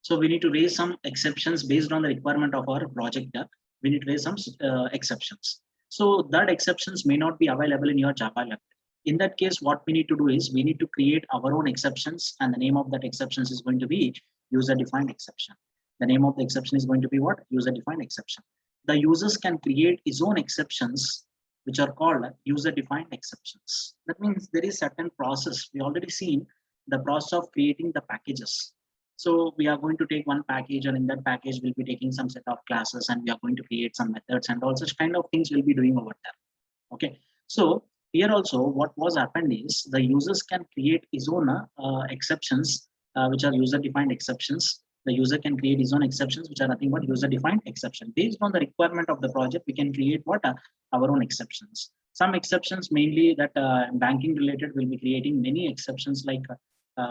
So we need to raise some exceptions based on the requirement of our project. We need to raise some exceptions. So that exceptions may not be available in your Java library. In that case, what we need to do is we need to create our own exceptions, and the name of that exceptions is going to be user-defined exception. The name of the exception is going to be what? User-defined exception. The users can create his own exceptions, which are called user-defined exceptions. That means there is certain process. We already seen the process of creating the packages. So we are going to take one package, and in that package we'll be taking some set of classes, and we are going to create some methods, and all such kind of things we'll be doing over there. Okay. So here also what was happened is the users can create his own exceptions, which are user-defined exceptions. The user can create his own exceptions, which are nothing but user-defined exception. Based on the requirement of the project, we can create what our own exceptions. Some exceptions mainly that banking related will be creating many exceptions like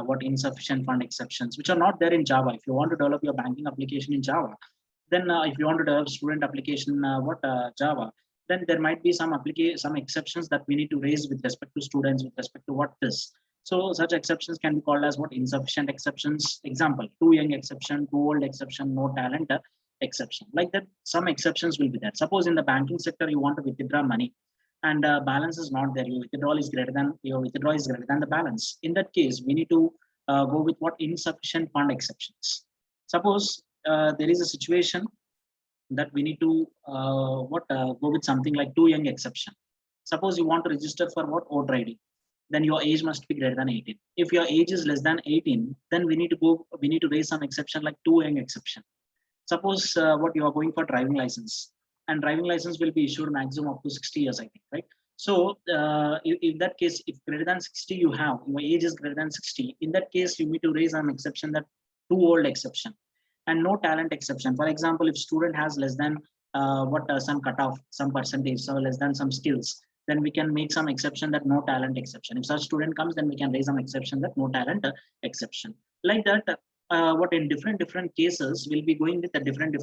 what insufficient fund exceptions, which are not there in Java. If you want to develop your banking application in Java, then if you want to develop student application, Java, then there might be some exceptions that we need to raise with respect to students, with respect to what this. So such exceptions can be called as what? Insufficient exceptions. Example, too young exception, too old exception, no talent exception. Like that, some exceptions will be there. Suppose in the banking sector, you want to withdraw money and balance is not there. Your withdrawal is greater than the balance. In that case, we need to go with what? Insufficient fund exceptions. Suppose there is a situation that we need to go with something like too young exception. Suppose you want to register for what? Voter ID, then your age must be greater than 18. If your age is less than 18, then we need to raise some exception like too young exception. Suppose what you are going for driving license, and driving license will be issued maximum up to 60 years, I think, right? So in that case, if greater than 60 you have, your age is greater than 60, in that case you need to raise an exception, that too old exception. And no talent exception. For example, if student has less than some cutoff, some percentage, so less than some skills, then we can make some exception that no talent exception. If such student comes, then we can raise some exception that no talent exception. Like that, what in different cases we'll be going with the different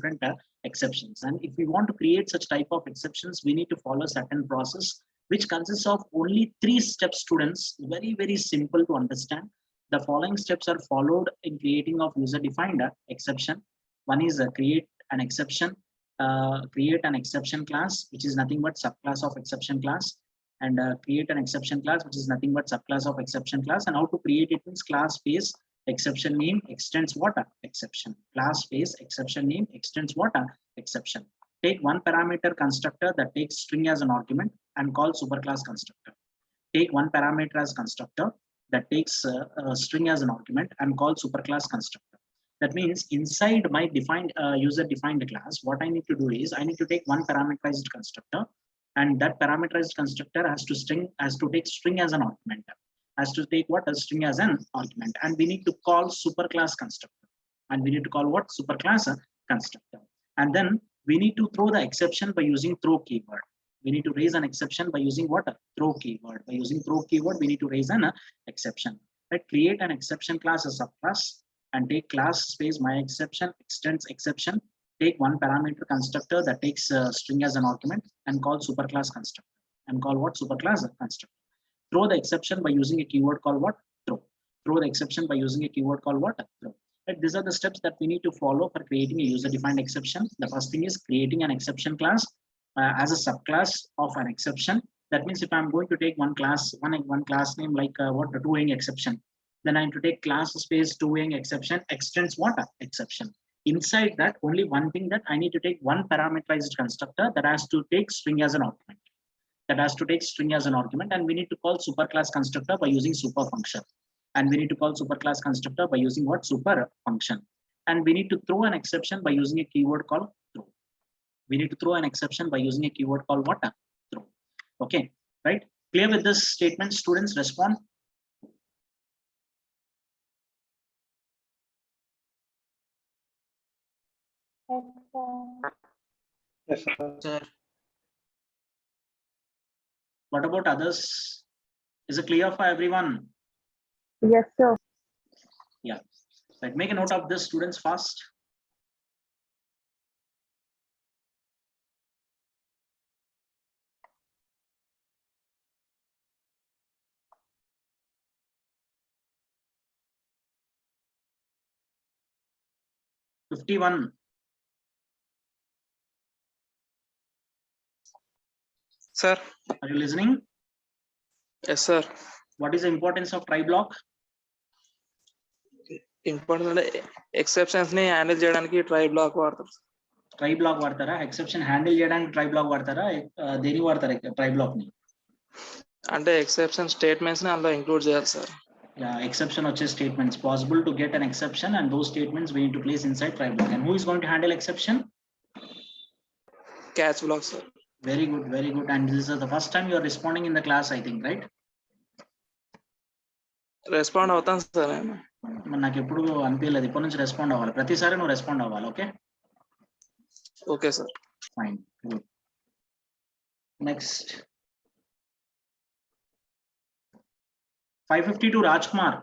exceptions. And if we want to create such type of exceptions, we need to follow certain process which consists of only 3 steps. Students, very simple to understand. The following steps are followed in creating of user-defined exception. One is create an exception class, which is nothing but subclass of exception class, and create an exception class, which is nothing but subclass of exception class. And how to create it means class space exception name extends what? Exception. Class space exception name extends what? Exception. Take one parameter constructor that takes string as an argument and call superclass constructor. Take one parameter as constructor that takes a string as an argument and call superclass constructor. That means inside my defined user-defined class, what I need to do is I need to take one parameterized constructor, and that parameterized constructor has to take string as an argument, has to take what? A string as an argument, and we need to call superclass constructor, and we need to call what? Superclass constructor. And then we need to throw the exception by using throw keyword. We need to raise an exception by using what? Throw keyword. By using throw keyword, we need to raise an exception. Right? Create an exception class as subclass and take class space my exception extends exception. Take one parameter constructor that takes a string as an argument and call superclass constructor. And call what? Superclass constructor. Throw the exception by using a keyword called what? Throw. Throw the exception by using a keyword called what? Throw. Right? These are the steps that we need to follow for creating a user-defined exception. The first thing is creating an exception class as a subclass of an exception. That means if I'm going to take one class name like what? The doing exception, then I need to take class space doing exception extends what? Exception. Inside that, only one thing, that I need to take one parameterized constructor that has to take string as an argument. And we need to call superclass constructor by using super function. And we need to call superclass constructor by using what? Super function. And we need to throw an exception by using a keyword called throw. We need to throw an exception by using a keyword called what? Throw. Okay, right? Clear with this statement? Students, respond. Yes, sir. What about others? Is it clear for everyone? Yes, sir. Yeah. Right. Make a note of this, students, fast. 51. Sir. Are you listening? Yes, sir. What is the importance of try block? Important exceptions ni handle cheyadaniki try block వాడతారు. Try block వాడతారా? Exception handle చేయడానికి try block వాడతారా? దేని వాడతారు try block ని? అంటే exception statements ని అందులో ఇంక్లూడ్ చేయాలి సార్. Yeah, exception వచ్చే statements. Possible to get an exception and those statements we need to place inside try block. And who is going to handle exception? Catch block, sir. Very good, very good. And this is the first time you are responding in the class, I think, right? Respond అవుతాను sir నేను. నాకు ఎప్పుడు అనిపించలేదు, ఇప్పటి నుంచి respond అవ్వాలి, ప్రతిసారి నువ్వు రెస్పాండ్ అవ్వాలి. Okay okay sir. Fine, good. Next 552 Raj Kumar.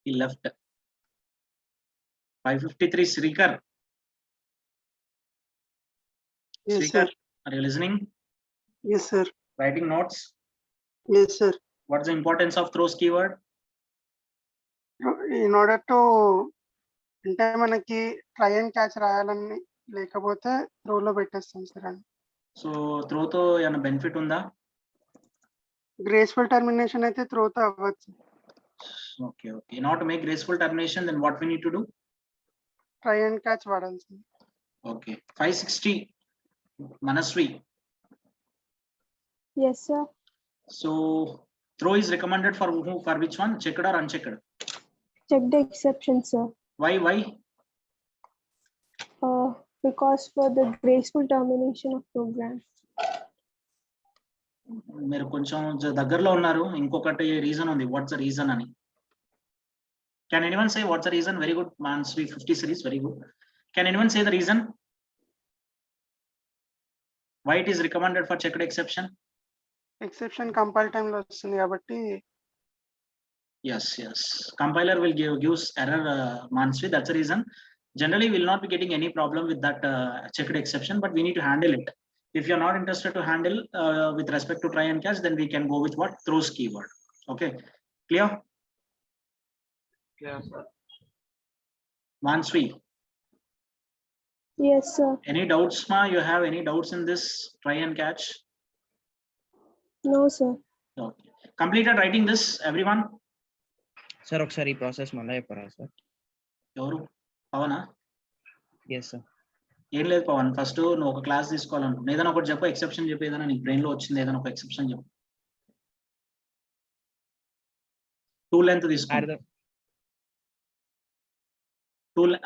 He left. 553 Srikar. Yes, Srikar, sir. are you listening? Yes, sir. Writing notes? Yes, sir. What's the importance of throws keyword? In order to అంటే మనకి try and catch రాయాలని లేకపోతే త్రోలో పెట్టేస్తాం sir. అని so త్రోతో ఏమైనా benefit ఉందా? Graceful termination అయితే త్రోతో అవ్వచ్చు. Okay okay. Not make graceful termination, then what we need to do? Try and catch వాడాలి sir. Okay. 560 Manaswi. Yes, sir. So throw is recommended for who, for which one? Checked or unchecked? Check the exception, sir. Why? Because for the graceful termination of program. మీరు కొంచెం దగ్గరలో ఉన్నారు. ఇంకొకటి reason ఉంది. What's the reason అని? Can anyone say what's the reason? Very good, Manaswi 50 series, very good. Can anyone say the reason why it is recommended for checked exception? Exception compile time లో వస్తుంది కాబట్టి. Yes, compiler will gives error, Manaswi, that's the reason. Generally we will not be getting any problem with that checked exception, but we need to handle it. If you are not interested to handle with respect to try and catch, then we can go with what? Throws keyword. Okay, clear? Yes, sir. Manaswi, Yes, sir. any doubts, ma? You have any doubts in this try and catch? No, sir. Okay. Completed writing this, everyone? Sir ఒకసారి ఈ process మళ్ళీ చెప్పరా sir? ఎవరు? పవనా? Yes sir. ఏం లేదు Pawan, first నువ్వు ఒక క్లాస్ తీసుకోవాలనుకుంటున్నా, ఏదైనా ఒకటి చెప్పు, ఎక్సెప్షన్ చెప్పు, ఏదైనా నీకు బ్రెయిన్ లో వచ్చింది ఏదైనా ఒక ఎక్సెప్షన్ చెప్పు. 2 లెంత్ తీసుకో.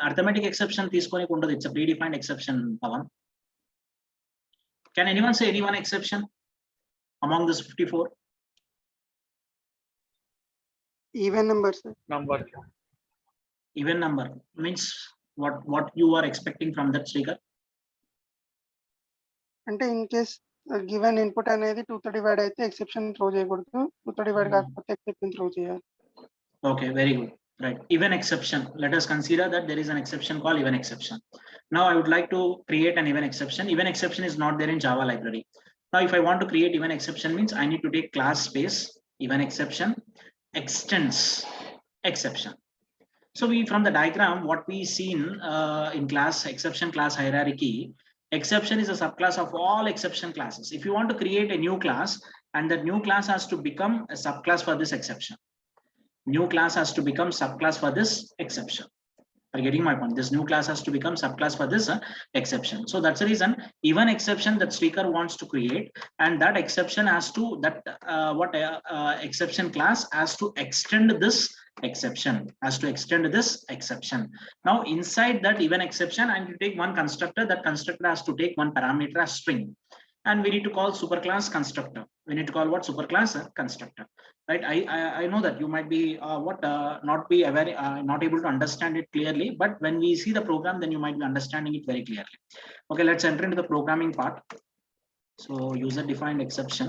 అర్థమెటిక్ ఎక్సెప్షన్ తీసుకొని ఉండదు, it's predefined exception. Pavan, can anyone say any one exception among this 54? Even number sir. Number. Even number means what you are expecting from that speaker? అంటే in case given input అనేది 2తో divide అయితే exception throw చేయకూడదు, 2తో divide కాకపోతే exception throw చేయాలి. Okay, very good. Right, even exception. Let us consider that there is an exception called even exception. Now I would like to create an even exception. Even exception is not there in Java library. Now if I want to create even exception, means I need to take class space even exception extends exception. So we, from the diagram, what we seen in class exception class hierarchy, exception is a subclass of all exception classes. If you want to create a new class, and that new class has to become a subclass for this exception. New class has to become subclass for this exception. Are you getting my point? This new class has to become subclass for this exception. So that's the reason even exception that speaker wants to create, and that exception has to exception class has to extend this exception, Now inside that even exception, I need to take one constructor. That constructor has to take one parameter as string, and we need to call superclass constructor. We need to call what? Superclass constructor. Right? I know that you might be not able to understand it clearly, but when we see the program, then you might be understanding it very clearly. Okay, let's enter into the programming part. So user defined exception.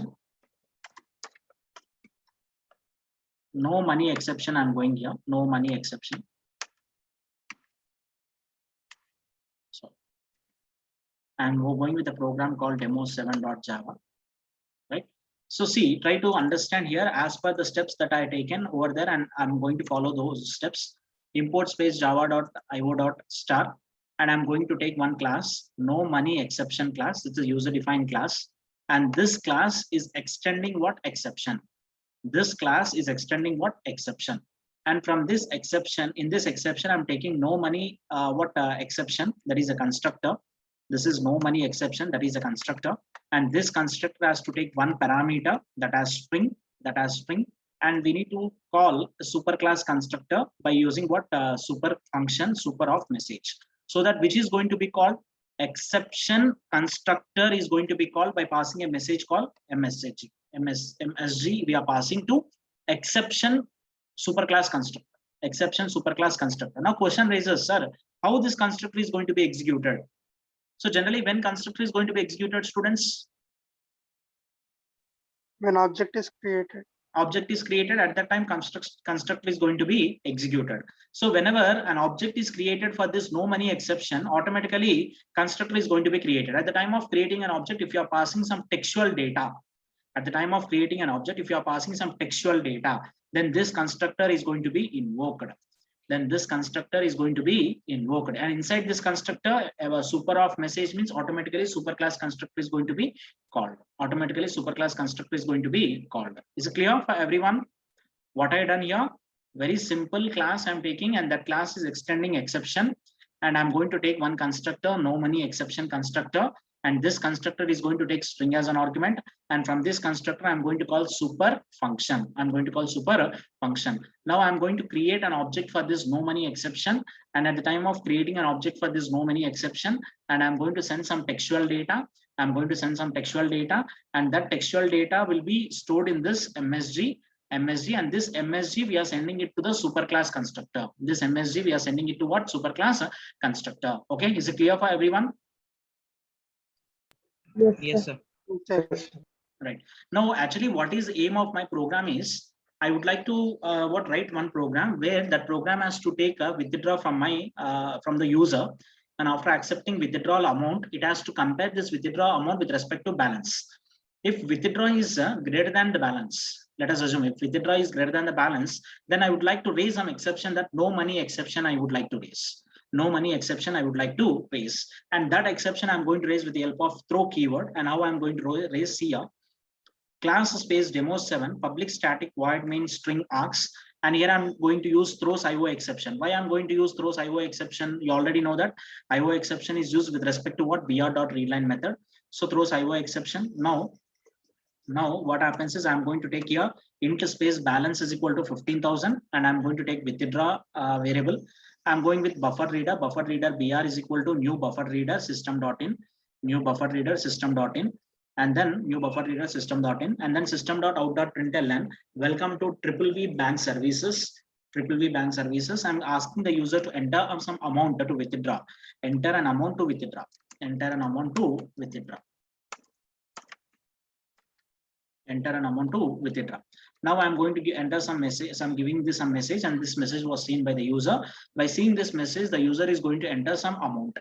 No money exception. I'm going here. No money exception. So I'm going with a program called demo7.java. Right? So see, try to understand here as per the steps that I taken over there, and I'm going to follow those steps. Import space java.io.star, and I'm going to take one class, no money exception class. It's a user defined class, and this class is extending what exception. This class is extending what exception. And from this exception, in this exception, I'm taking no money exception, that is a constructor. This is no money exception, that is a constructor. And this constructor has to take one parameter that has string, and we need to call a superclass constructor by using what super function, super of message. So that which is going to be called exception constructor is going to be called by passing a message called MSG. We are passing to exception superclass constructor. Exception superclass constructor. Now question raises, sir, how this constructor is going to be executed? So generally, when constructor is going to be executed, students? When object is created. Object is created, at that time constructor is going to be executed. So whenever an object is created for this no money exception, automatically constructor is going to be created. At the time of creating an object, if you are passing some textual data, at the time of creating an object, if you are passing some textual data, then this constructor is going to be invoked. Then this constructor is going to be invoked, and inside this constructor, a super of message means automatically superclass constructor is going to be called. Automatically superclass constructor is going to be called. Is it clear for everyone what I done here? Very simple class I'm taking, and that class is extending exception, and I'm going to take one constructor, no money exception constructor, and this constructor is going to take string as an argument, and from this constructor I'm going to call super function. I'm going to call super function. Now I'm going to create an object for this no money exception, and at the time of creating an object for this no money exception, and I'm going to send some textual data. I'm going to send some textual data, and that textual data will be stored in this MSG, and this MSG we are sending it to the superclass constructor. This MSG we are sending it to what? Superclass constructor. Okay, is it clear for everyone? Yes, sir. Right. Now, actually, what is the aim of my program is, I would like to write one program where that program has to take a withdraw from my from the user, and after accepting withdrawal amount, it has to compare this withdrawal amount with respect to balance. If withdraw is greater than the balance, let us assume if withdraw is greater than the balance, then I would like to raise some exception, that no money exception I would like to raise. No money exception I would like to raise, and that exception I'm going to raise with the help of throw keyword. And how I'm going to raise here, class space demo7 public static void main string args, and here I'm going to use throws IO exception. Why I'm going to use throws IO exception? You already know that IO exception is used with respect to what? br.readline method. So throws IO exception. Now what happens is I'm going to take here int space balance is equal to 15,000, and I'm going to take withdraw variable. I'm going with buffer reader br is equal to new buffer reader system.in, and then new buffer reader system.in, and then system.out.println, welcome to V bank services. I'm asking the user to enter some amount to withdraw. Enter an amount to withdraw. Enter an amount to withdraw. Now I'm going to enter some message. I'm giving this some message, and this message was seen by the user. By seeing this message, the user is going to enter some amount,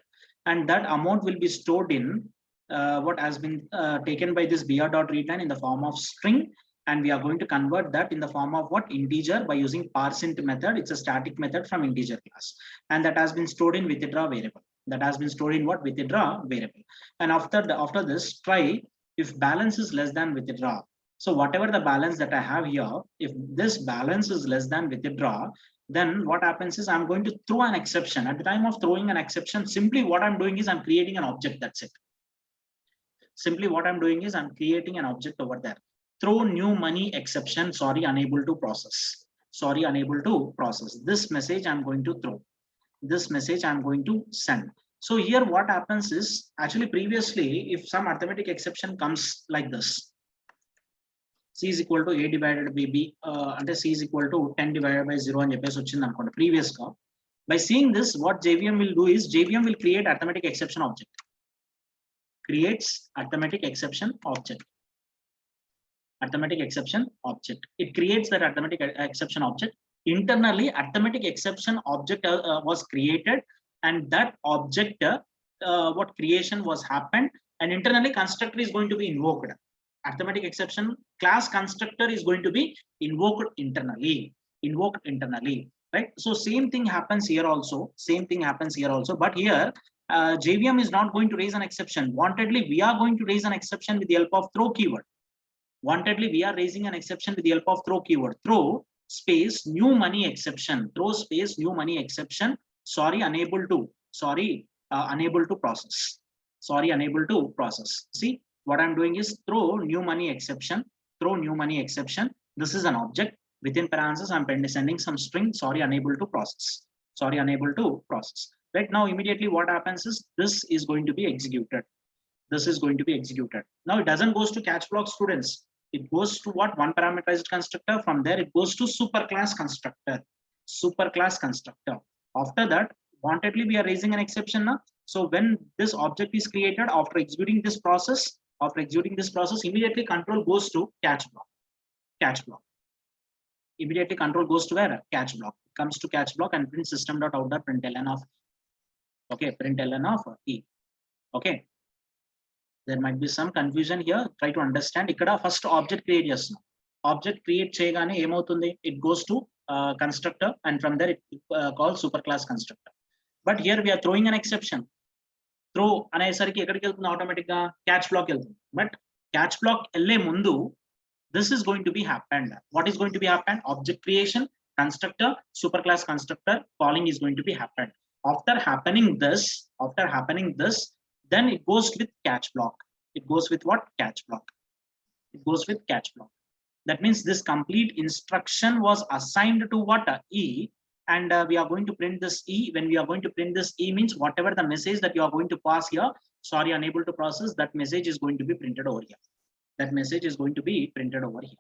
and that amount will be stored in what has been taken by this br.readline in the form of string, and we are going to convert that in the form of what? Integer, by using parseInt method. It's a static method from integer class, and that has been stored in withdraw variable. That has been stored in what? Withdraw variable. And after this, try if balance is less than withdraw. So whatever the balance that I have here, if this balance is less than withdraw, then what happens is I'm going to throw an exception. At the time of throwing an exception, simply what I'm doing is I'm creating an object. That's it. Simply what I'm doing is I'm creating an object over there. Throw new money exception, sorry, unable to process. This message I'm going to throw. This message I'm going to send. So here what happens is, actually previously, if some arithmetic exception comes like this, C is equal to A divided by B, and C is equal to 10 divided by 0 and previous call. By seeing this, what JVM will do is JVM will create arithmetic exception object. Creates arithmetic exception object. It creates that arithmetic exception object. Internally, arithmetic exception object was created, and that object, what creation was happened, and internally constructor is going to be invoked. arithmetic exception class constructor is going to be invoked internally, right? So same thing happens here also, but here JVM is not going to raise an exception. Wantedly, we are going to raise an exception with the help of throw keyword. Wantedly, we are raising an exception with the help of throw keyword. Throw space new money exception. Throw space new money exception. Sorry, unable to. Sorry, unable to process. Sorry, unable to process. See, what I'm doing is throw new money exception. Throw new money exception. This is an object. Within parentheses, I'm sending some string. Sorry, unable to process. Sorry, unable to process. Right now, immediately what happens is this is going to be executed. This is going to be executed. Now it doesn't goes to catch block, students. It goes to what? One parameterized constructor. From there, it goes to superclass constructor. Superclass constructor. After that, wantedly we are raising an exception now. So when this object is created after executing this process, immediately control goes to catch block. Catch block. Immediately control goes to where? Catch block. It comes to catch block and print system.out.println of. Okay, println of E. Okay. There might be some confusion here. Try to understand. Ikkada first object create chestunna. Object create cheyagane emoutundi? It goes to constructor, and from there it calls superclass constructor. But here we are throwing an exception. Throw anesariki ekkadiki veltundi automatic ga catch block veltundi. But catch block elle mundu this is going to be happened. What is going to be happened? Object creation, constructor, superclass constructor calling is going to be happened. After happening this, then it goes with catch block. It goes with what? Catch block. It goes with catch block. That means this complete instruction was assigned to what? E. And we are going to print this E. When we are going to print this E means whatever the message that you are going to pass here, sorry, unable to process, that message is going to be printed over here. That message is going to be printed over here.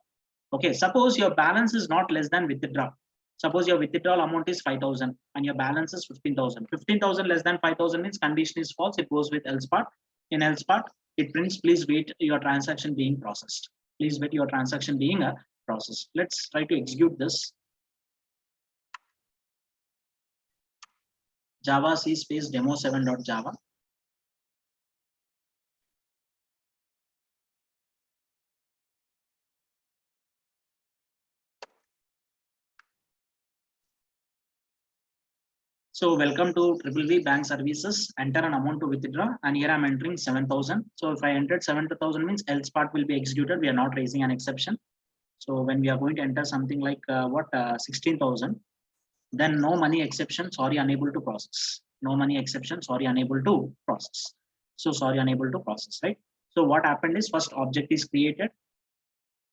Okay, suppose your balance is not less than withdraw. Suppose your withdrawal amount is 5,000 and your balance is 15,000. 15,000 less than 5,000 means condition is false. It goes with else part. In else part, it prints, please wait your transaction being processed. Please wait your transaction being processed. Let's try to execute this. Java C space demo7.java. So welcome to Triple Bank Services. Enter an amount to withdraw, and here I'm entering 7,000. So if I entered 7,000 means else part will be executed. We are not raising an exception. So when we are going to enter something like 16,000, then no money exception. Sorry, unable to process. No money exception. Sorry, unable to process. So sorry, unable to process. Right. So what happened is first object is created.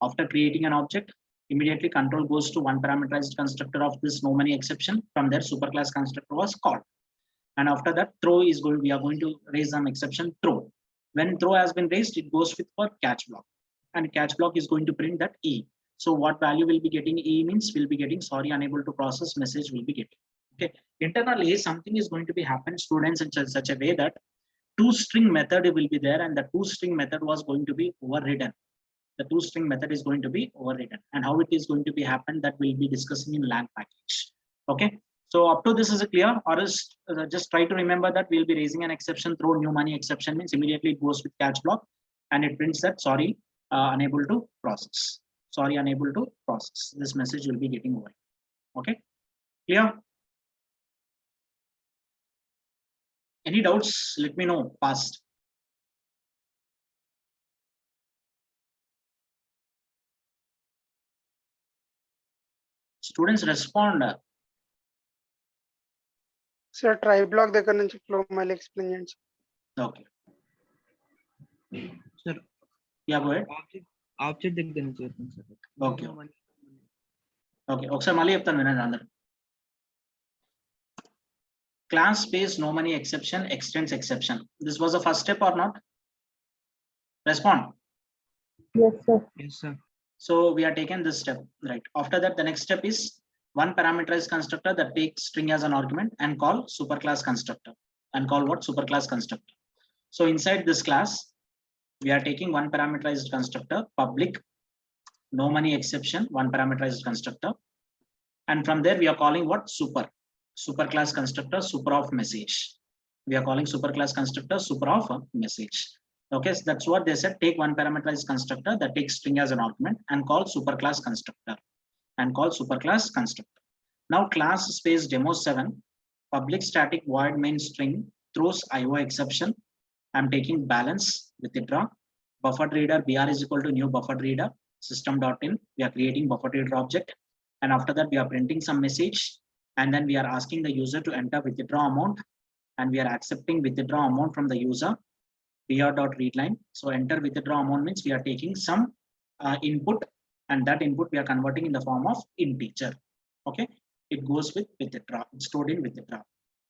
After creating an object, immediately control goes to one parameterized constructor of this no money exception. From there, superclass constructor was called. And after that, throw is going, we are going to raise some exception throw. When throw has been raised, it goes with for catch block. And catch block is going to print that E. So what value will be getting? E means we'll be getting sorry, unable to process message will be getting. Okay. Internally, something is going to be happen, students, in such a way that toString method will be there, and the toString method was going to be overridden. The toString method is going to be overridden, and how it is going to be happened, that we'll be discussing in lang package. Okay, so up to this is clear, or else just try to remember that we'll be raising an exception. Throw new money exception means immediately it goes with catch block and it prints that sorry, unable to process. Sorry, unable to process. This message will be getting over. Okay, clear? Any doubts? Let me know fast. Students respond. Sir try block దగ్గర నుంచి flow మళ్ళీ explain చేయండి. Okay. Sir, Yeah, go ahead. object దగ్గర నుంచి చెప్తాను sir. Okay. Okay. ఒకసారి మళ్ళీ చెప్తాను వినండి అందరు. Class space no money exception extends exception. This was the first step or not? Respond. Yes, sir. Yes, sir. So we are taking this step, right? After that, the next step is one parameterized constructor that takes string as an argument and call superclass constructor. And call what? Superclass constructor. So inside this class, we are taking one parameterized constructor, public, no money exception, one parameterized constructor. And from there, we are calling what? Superclass constructor, super of message. We are calling superclass constructor, super of message. Okay, so that's what they said. Take one parameterized constructor that takes string as an argument and call superclass constructor Now class space demo 7 public static void main string throws IO exception. I'm taking balance with withdraw buffered reader br is equal to new buffered reader system.in. We are creating buffered reader object, and after that we are printing some message, and then we are asking the user to enter withdraw amount, and we are accepting withdraw amount from the user br.readline. So enter withdraw amount means we are taking some input, and that input we are converting in the form of integer. Okay, it goes with withdraw, it's stored in withdraw.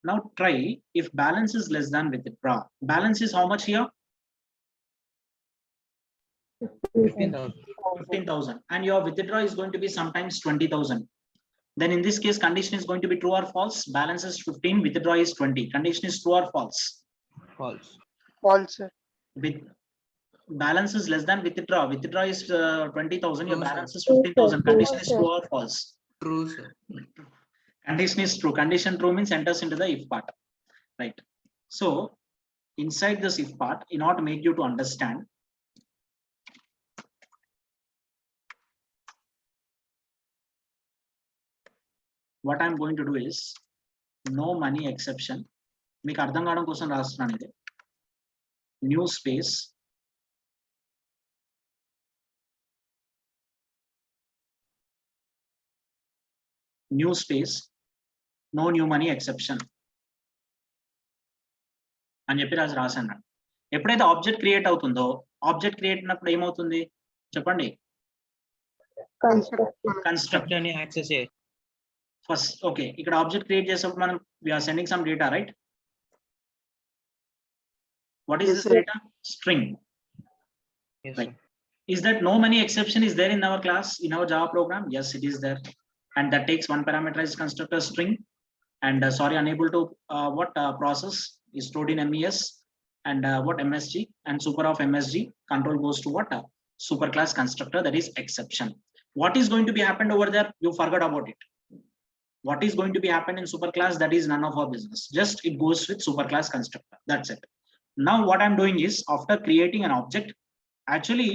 Now try if balance is less than withdraw. Balance is how much here? 15,000, and your withdraw is going to be sometimes 20,000. Then in this case, condition is going to be true or false. Balance is 15, withdraw is 20. Condition is true or false? False. False, sir. With balance is less than withdraw. Withdraw is 20,000. Your True, sir. balance is 15,000. Condition is True, true or false? True, sir. Condition is true. Condition true means enters into the if part, right? So inside this if part, in order to make you to understand, what I'm going to do is no money exception. మీకు అర్థం కావడం కోసం రాస్తున్నాను ఇది. New space no new money exception అని చెప్పి రాశాను. ఎప్పుడైతే ఆబ్జెక్ట్ క్రియేట్ అవుతుందో, ఆబ్జెక్ట్ క్రియేట్ అయినప్పుడు ఏమవుతుంది చెప్పండి? కన్స్ట్రక్ట్ అని యాక్సెస్ చేయాలి. ఫస్ట్ ఓకే, ఇక్కడ ఆబ్జెక్ట్ క్రియేట్ చేసేటప్పుడు మనం we are sending some data, right? What is Yes, this sir. data? String. Yes, Right. sir. Is that no money exception is there in our class, in our Java program? Yes, it is there. And that takes one parameterized constructor string, and sorry, unable to process is stored in MES, and what MSG, and super of MSG control goes to what superclass constructor, that is exception. What is going to be happened over there? You forgot about it. What is going to be happened in superclass? That is none of our business. Just it goes with superclass constructor. That's it. Now what I'm doing is, after creating an object, actually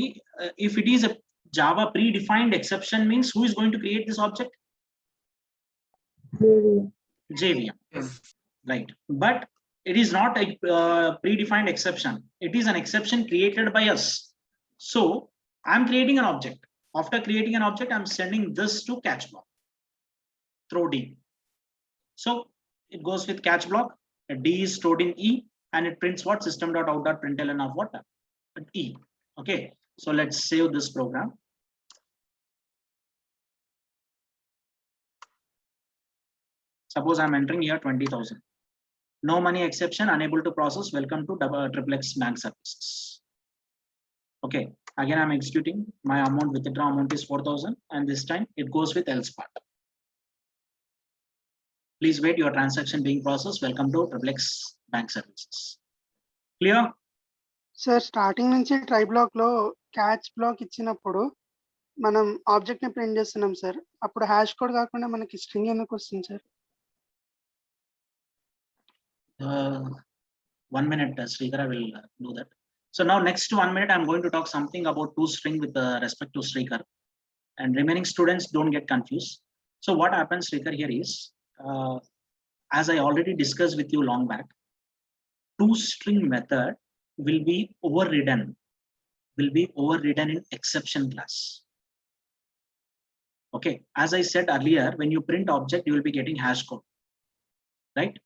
if it is a Java predefined exception means who is going to create this object? JVM, Yes. right? But it is not a predefined exception. It is an exception created by us. So I'm creating an object. After creating an object, I'm sending this to catch block, throw D. So it goes with catch block. D is stored in E, and it prints what? System.out.println of what? E. Okay, so let's save this program. Suppose I'm entering here 20,000. No money exception, unable to process. Welcome to XXX Bank Services. Okay, again I'm executing. My amount, withdraw amount is 4,000, and this time it goes with else part. Please wait, your transaction being processed. Welcome to XXX Bank Services. Clear? Sir starting నుంచి try black లో catch black ఇచ్చినప్పుడు మనం object ని print చేస్తున్నాం sir. అప్పుడు hash code కాకుండా మనకి string ఎందుకు వస్తుంది sir? 1 minute, Srikar, I will do that. So now next 1 minute, I'm going to talk something about toString with respect to Srikar, and remaining students don't get confused. So what happens, Srikar, here is, as I already discussed with you long back, toString method will be overridden in exception class. Okay, as I said earlier, when you print object, you will be getting hash code, right?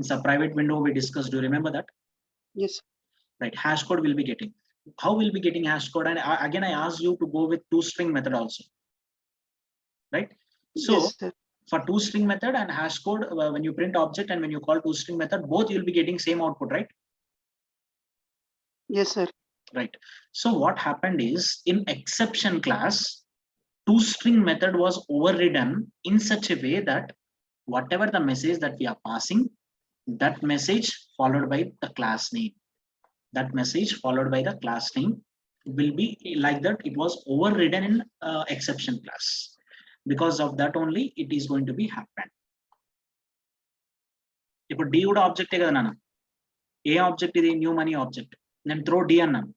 It's a private window we discussed. Do you remember that? Yes. Right, hash code will be getting. How will be getting hash code? And again, I asked you to go with toString method also, right? So Yes, sir. for toString method and hash code, when you print object and when you call toString method, both you'll be getting same output, right? Yes, sir. Right. So what happened is, in exception class, toString method was overridden in such a way that whatever the message that we are passing, that message followed by the class name, will be like that. It was overridden in exception class. Because of that only, it is going to be happen. ఇప్పుడు D కూడా ఆబ్జెక్టే కదా నాన్న. ఏ object ఇది? New money object. నేను throw D అన్నాను.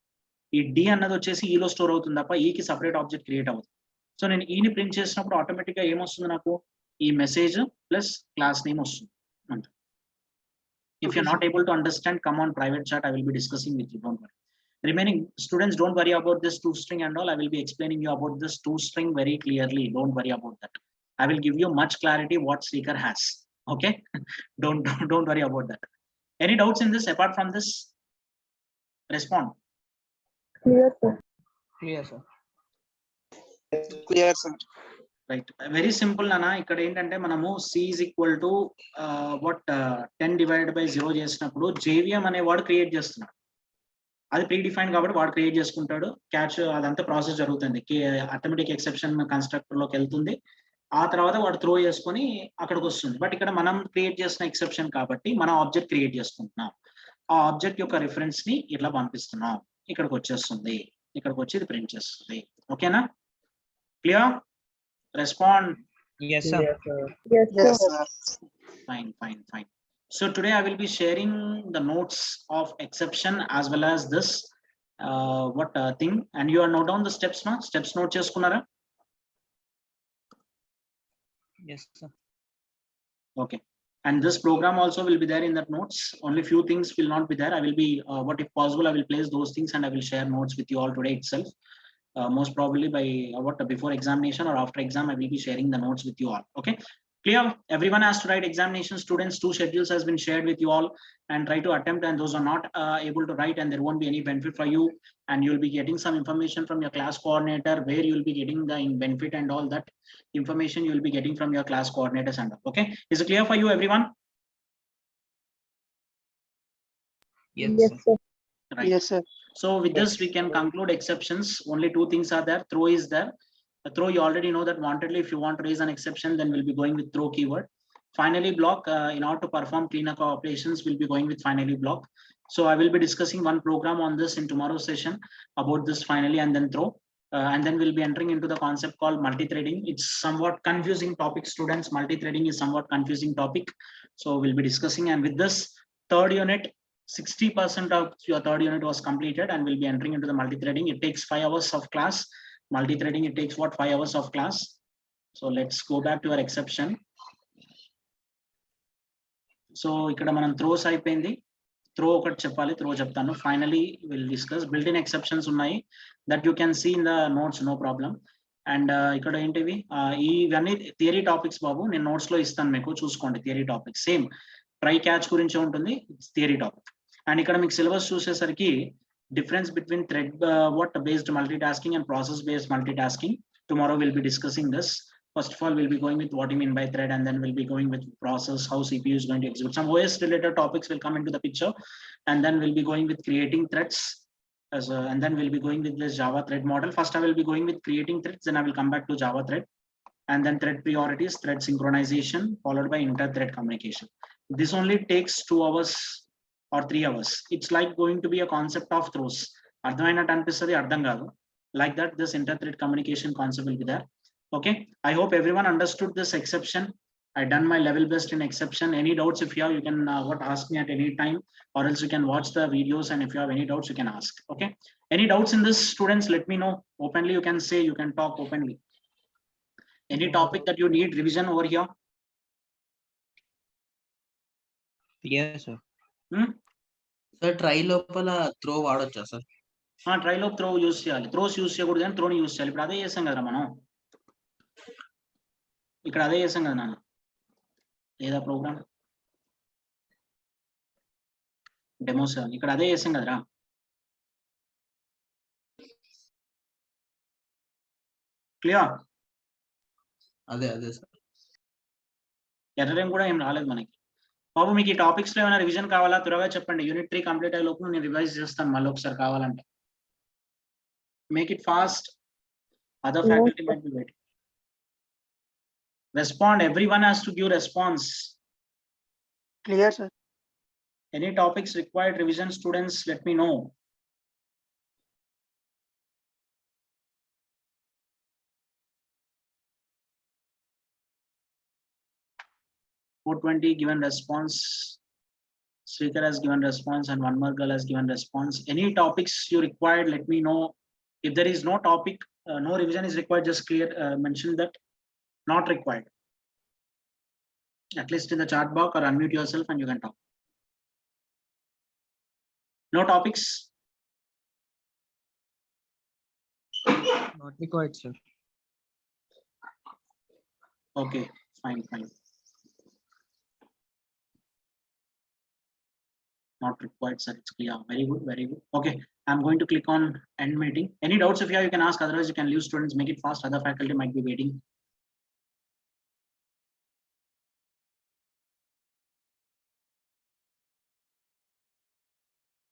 ఈ D అన్నది వచ్చేసి ఈలో స్టోర్ అవుతుంది తప్ప ఈకి సపరేట్ ఆబ్జెక్ట్ క్రియేట్ అవుతుంది. సో నేను ఈని ప్రింట్ చేసినప్పుడు ఆటోమేటిక్ గా ఏమొస్తుంది నాకు, ఈ మెసేజ్ ప్లస్ క్లాస్ నేమ్ వస్తుంది అంతే. If Okay, you're not able to understand, come on private chat. I will be discussing with you. Don't worry. Remaining students, don't worry about this toString and all. I will be explaining you about this toString very clearly. Don't worry about that. I will give you much clarity what Seeker has. Okay. Don't worry about that. Any doubts in this apart from this? Respond. Clear, sir. Clear, sir. Clear, sir. Right. Very simple, Nana. ఇక్కడ ఏంటంటే మనము C is equal to what 10 divided by 0 చేసినప్పుడు JVM అనేవాడు create చేస్తున్నాడు. అది pre define కాబట్టి వాడు create చేసుకుంటాడు. క్యాచ్ అదంతా ప్రాసెస్ జరుగుతుంది. ఆటోమేటిక్ ఎక్సెప్షన్ కన్స్ట్రక్టర్ లోకి వెళ్తుంది. ఆ తర్వాత వాడు త్రో చేసుకొని అక్కడికి వస్తుంది. బట్ ఇక్కడ మనం క్రియేట్ చేసిన ఎక్సెప్షన్ కాబట్టి మనం ఆబ్జెక్ట్ క్రియేట్ చేసుకుంటున్నాం. ఆ ఆబ్జెక్ట్ యొక్క రిఫరెన్స్ ని ఇట్లా పంపిస్తున్నాం. ఇక్కడికి వచ్చేస్తుంది. ఇక్కడికి వచ్చి ఇది ప్రింట్ చేస్తుంది. ఓకేనా? Clear? Respond. Yes, sir. Yes, Yes, sir. sir. Fine. So today I will be sharing the notes of exception as well as this thing, and you are note down the steps now. Steps note చేసుకున్నారా? Yes, sir. Okay. And this program also will be there in that notes. Only few things will not be there. I will be what if possible I will place those things and I will share notes with you all today itself. Most probably by before examination or after exam, I will be sharing the notes with you all. Okay, clear? Everyone has to write examination. Students, 2 schedules has been shared with you all, and try to attempt. And those are not able to write, and there won't be any benefit for you. And you'll be getting some information from your class coordinator, where you'll be getting the benefit and all that information you'll be getting from your class coordinators and all. Okay, is it clear for you, everyone? Yes, Yes, sir. sir. Right. Yes, sir. So with this, we can conclude exceptions. Only 2 things are there. Throw is there. The throw, you already know that wantedly, if you want to raise an exception, then we'll be going with throw keyword. Finally block, in order to perform cleanup operations, we'll be going with finally block. So I will be discussing one program on this in tomorrow's session about this finally and then throw. And then we'll be entering into the concept called multi-threading. It's somewhat confusing topic, students. Multi-threading is somewhat confusing topic. So we'll be discussing, and with this third unit, 60% of your third unit was completed, and we'll be entering into the multi-threading. It takes 5 hours of class. Multi-threading, it takes what, 5 hours of class. So let's go back to our exception. So ఇక్కడ మనం throws అయిపోయింది. Throw ఒకటి చెప్పాలి, throw చెప్తాను. Finally will discuss built in exceptions ఉన్నాయి, that you can see in the notes, no problem. And ఇక్కడ ఏంటివి, ఇవన్నీ థియరీ టాపిక్స్ బాబు, నేను నోట్స్ లో ఇస్తాను మీకు, చూసుకోండి. Theory topics same try catch గురించి ఉంటుంది, థియరీ టాపిక్. అండ్ ఇక్కడ మీకు సిలబస్ చూసేసరికి difference between thread based multitasking and process based multitasking. Tomorrow we'll be discussing this. First of all, we'll be going with what you mean by thread, and then we'll be going with process, how CPU is going to execute. Some OS related topics will come into the picture, and then we'll be going with creating threads and then we'll be going with this Java thread model. First I will be going with creating threads, then I will come back to Java thread, and then thread priorities, thread synchronization, followed by inter-thread communication. This only takes 2 hours or 3 hours. It's like going to be a concept of throws. Ardhamainattu anpistadi, ardham kaadu. Like that, this inter-thread communication concept will be there. Okay, I hope everyone understood this exception. I done my level best in exception. Any doubts if you have, you can ask me at any time, or else you can watch the videos, and if you have any doubts, you can ask. Okay, any doubts in this, students, let me know openly. You can say, you can talk openly. Any topic that you need revision over here? Yes, sir. Sir try లోపల throw వాడొచ్చా sir? ట్రైలో throw use చేయాలి. Throws use చేయకూడదు, కానీ త్రోని use చేయాలి. ఇప్పుడు అదే చేసాం కదా మనం, ఇక్కడ అదే చేసాం కదా నాన్న, ఏదా ప్రోగ్రామ్ డెమోస్, ఇక్కడ అదే చేసాం కదరా. క్లియర్? అదే సార్. ఎర్రరేం కూడా ఏం రాలేదు మనకి. బాబు మీకు ఈ టాపిక్స్ లో ఏమైనా రివిజన్ కావాలా, త్వరగా చెప్పండి. యూనిట్ 3 కంప్లీట్ అయ్యే లోపు నేను రివైజ్ చేస్తాను మళ్ళీ ఒకసారి కావాలంటే. Make it fast, other faculty might be waiting. Respond, everyone has to give response. Clear, sir. Any topics required revision, students, let me know. (420) given response. Srikar has given response and one more girl has given response. Any topics you required, let me know. If there is no topic, no revision is required, just mention that not required. At least in the chat box, or unmute yourself and you can talk. No topics? Not required, sir. Okay, fine. Not required, sir. It's clear. Very good. Okay, I'm going to click on end meeting. Any doubts if you have, you can ask. Otherwise, you can leave students, make it fast. Other faculty might be waiting.